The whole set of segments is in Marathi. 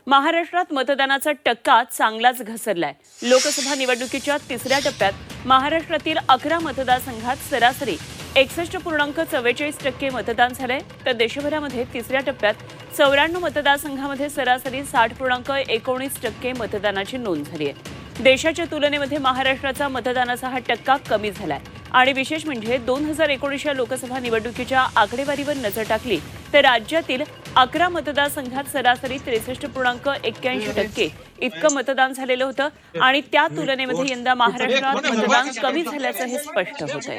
महाराष्ट्रात मतदानाचा टक्का चांगलाच घसरलाय। लोकसभा निवडणुकीच्या तिसऱ्या टप्प्यात महाराष्ट्रातील 11 मतदारसंघात सरासरी 61.44% मतदान झालंय, तर देशभरामध्ये तिसऱ्या टप्प्यात 94 मतदारसंघामध्ये सरासरी 60.19% मतदानाची नोंद झाली आहे। देशाच्या तुलनेमध्ये महाराष्ट्राचा मतदानाचा हा टक्का कमी झालाय आणि विशेष म्हणजे 2019 लोकसभा निवडणुकीच्या आकडेवारीवर नजर टाकली तर राज्यातील 11 मतदारसंघात सरासरी 63.81% इतकं मतदान झालेलं होतं आणि त्या तुलनेमध्ये यंदा महाराष्ट्रात मतदान कमी झाल्याचं हे स्पष्ट होत आहे।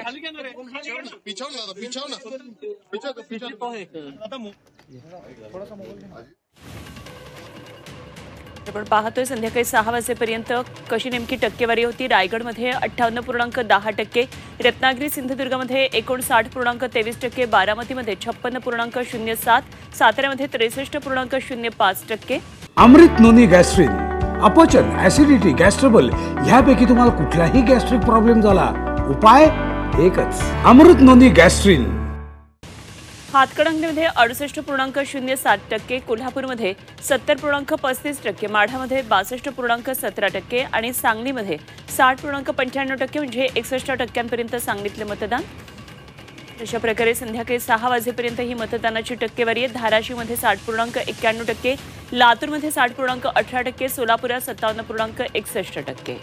आपण पाहतोय संध्याकाळी 6 वाजेपर्यंत कशी नेमकी टक्केवारी होती। रायगडमध्ये 58.10%, रत्नागिरी सिंधुदुर्गमध्ये 59.23%, बारामतीमध्ये 56.07%, साताऱ्यामध्ये 63.05%। अमृत नोनी गॅस्ट्रिन, अपचन, ऍसिडिटी, गॅस्ट्रबल ह्यापैकी तुम्हाला कुठलाही गॅस्ट्रिक प्रॉब्लेम झाला, उपाय एकच, अमृत नोनी गॅस्ट्रिन। हातकणंगलेमध्ये 68.07%, कोल्हापूरमध्ये 70.35%, माढामध्ये 62.17% आणि सांगलीमध्ये 60.95% म्हणजे 61% सांगलीतले मतदान। अशा प्रकारे संध्याकाळी 6 वाजेपर्यंत ही मतदानाची टक्केवारी आहे। धाराशिवमध्ये 60.91%, लातूरमध्ये 60.18%, सोलापुरात 57.61%।